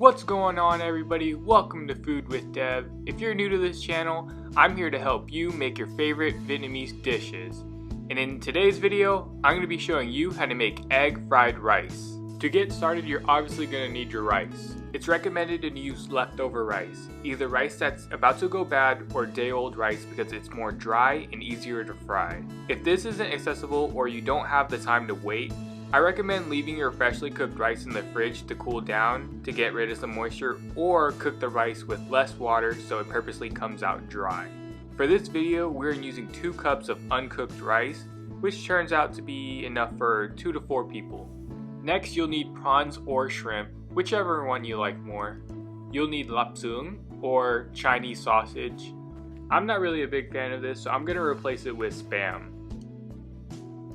What's going on, everybody? Welcome to Food with Dev. If you're new to this channel, I'm here to help you make your favorite Vietnamese dishes. And in today's video, I'm going to be showing you how to make egg fried rice. To get started, you're obviously going to need your rice. It's recommended to use leftover rice, either rice that's about to go bad or day-old rice because it's more dry and easier to fry. If this isn't accessible or you don't have the time to wait, I recommend leaving your freshly cooked rice in the fridge to cool down to get rid of some moisture, or cook the rice with less water so it purposely comes out dry. For this video, we're using 2 cups of uncooked rice, which turns out to be enough for 2 to 4 people. Next, you'll need prawns or shrimp, whichever one you like more. You'll need xưởng or Chinese sausage. I'm not really a big fan of this, so I'm going to replace it with Spam.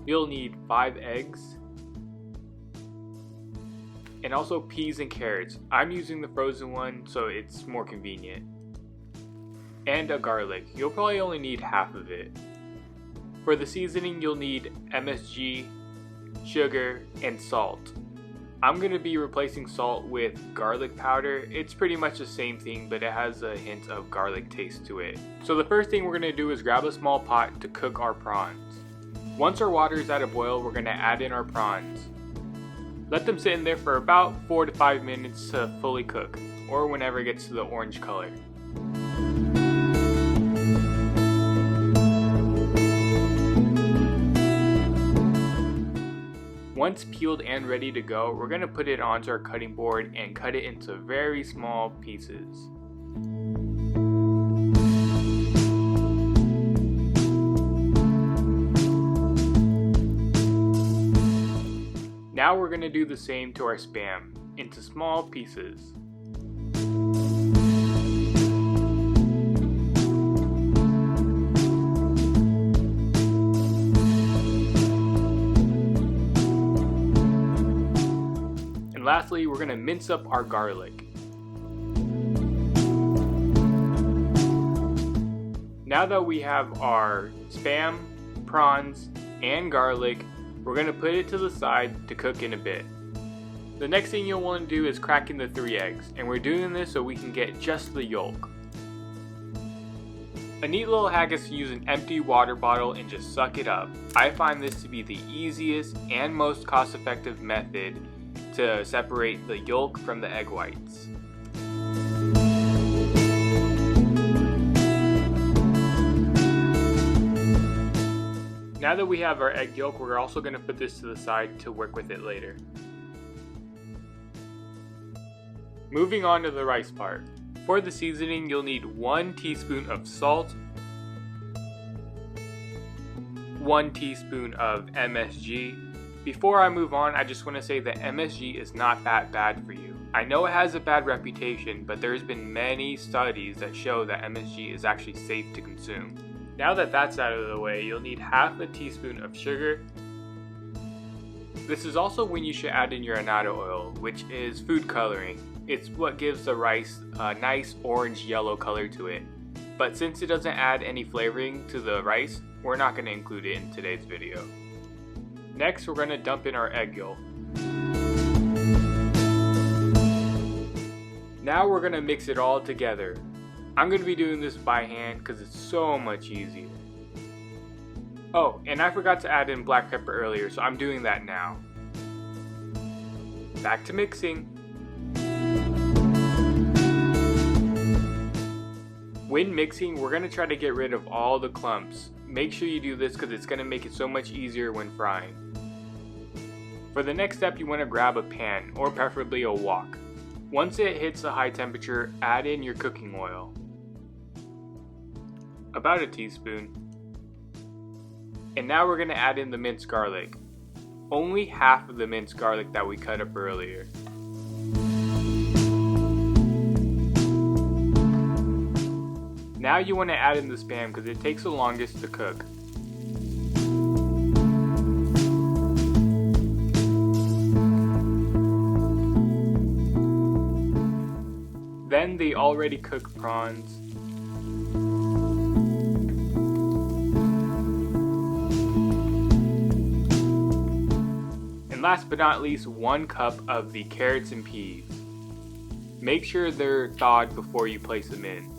You'll need 5 eggs. And also peas and carrots. I'm using the frozen one so it's more convenient. And a garlic. You'll probably only need half of it. For the seasoning, you'll need MSG, sugar, and salt. I'm going to be replacing salt with garlic powder. It's pretty much the same thing, but it has a hint of garlic taste to it. So the first thing we're going to do is grab a small pot to cook our prawns. Once our water is at a boil, we're going to add in our prawns. Let them sit in there for about 4 to 5 minutes to fully cook, or whenever it gets to the orange color. Once peeled and ready to go, we're going to put it onto our cutting board and cut it into very small pieces. Now we're going to do the same to our Spam, into small pieces. And lastly, we're going to mince up our garlic. Now that we have our Spam, prawns, and garlic, we're going to put it to the side to cook in a bit. The next thing you'll want to do is cracking the 3 eggs, and we're doing this so we can get just the yolk. A neat little hack is to use an empty water bottle and just suck it up. I find this to be the easiest and most cost-effective method to separate the yolk from the egg whites. Now that we have our egg yolk, we're also going to put this to the side to work with it later. Moving on to the rice part. For the seasoning, you'll need 1 teaspoon of salt, 1 teaspoon of MSG. Before I move on, I just want to say that MSG is not that bad for you. I know it has a bad reputation, but there's been many studies that show that MSG is actually safe to consume. Now that that's out of the way, you'll need half a teaspoon of sugar. This is also when you should add in your annatto oil, which is food coloring. It's what gives the rice a nice orange-yellow color to it. But since it doesn't add any flavoring to the rice, we're not going to include it in today's video. Next, we're going to dump in our egg yolk. Now we're going to mix it all together. I'm going to be doing this by hand because it's so much easier. Oh, and I forgot to add in black pepper earlier, so I'm doing that now. Back to mixing. When mixing, we're going to try to get rid of all the clumps. Make sure you do this because it's going to make it so much easier when frying. For the next step, you want to grab a pan, or preferably a wok. Once it hits a high temperature, add in your cooking oil. About a teaspoon. And now we're going to add in the minced garlic. Only half of the minced garlic that we cut up earlier. Now you want to add in the Spam because it takes the longest to cook. Then the already cooked prawns. And last but not least, 1 cup of the carrots and peas. Make sure they're thawed before you place them in.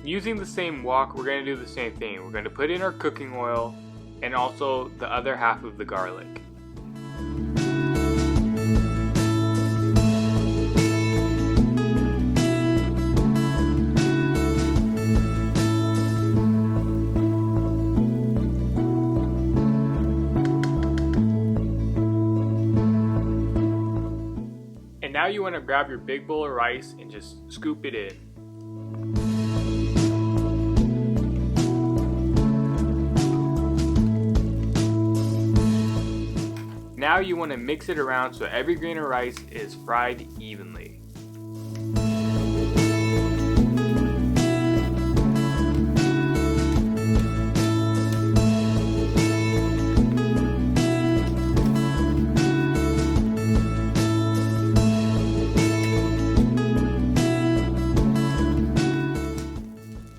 Using the same wok, we're going to do the same thing. We're going to put in our cooking oil and also the other half of the garlic. And now you want to grab your big bowl of rice and just scoop it in. Now you want to mix it around so every grain of rice is fried evenly.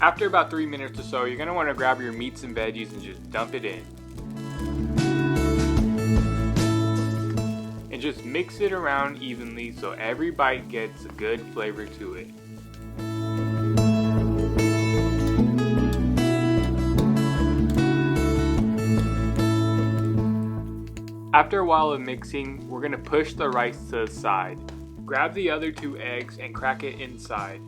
After about 3 minutes or so, you're going to want to grab your meats and veggies and just dump it in. And just mix it around evenly so every bite gets a good flavor to it. After a while of mixing, we're going to push the rice to the side. Grab the other 2 eggs and crack it inside.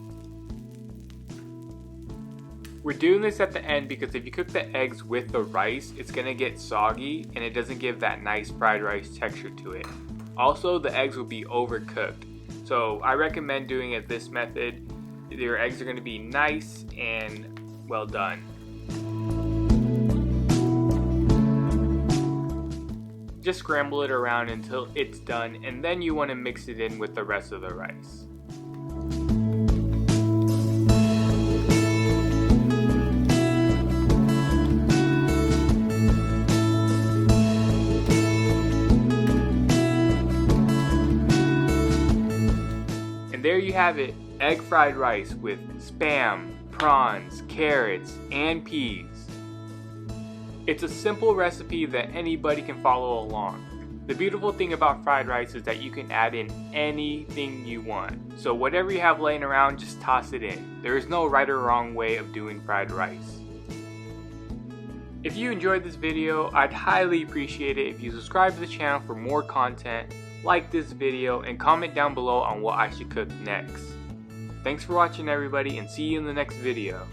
We're doing this at the end because if you cook the eggs with the rice, it's going to get soggy and it doesn't give that nice fried rice texture to it. Also, the eggs will be overcooked. So I recommend doing it this method. Your eggs are going to be nice and well done. Just scramble it around until it's done, and then you want to mix it in with the rest of the rice. And there you have it, egg fried rice with spam, prawns, carrots, and peas. It's a simple recipe that anybody can follow along. The beautiful thing about fried rice is that you can add in anything you want. So whatever you have laying around, just toss it in. There is no right or wrong way of doing fried rice. If you enjoyed this video, I'd highly appreciate it if you subscribe to the channel for more content, like this video, and comment down below on what I should cook next. Thanks for watching everybody, and see you in the next video.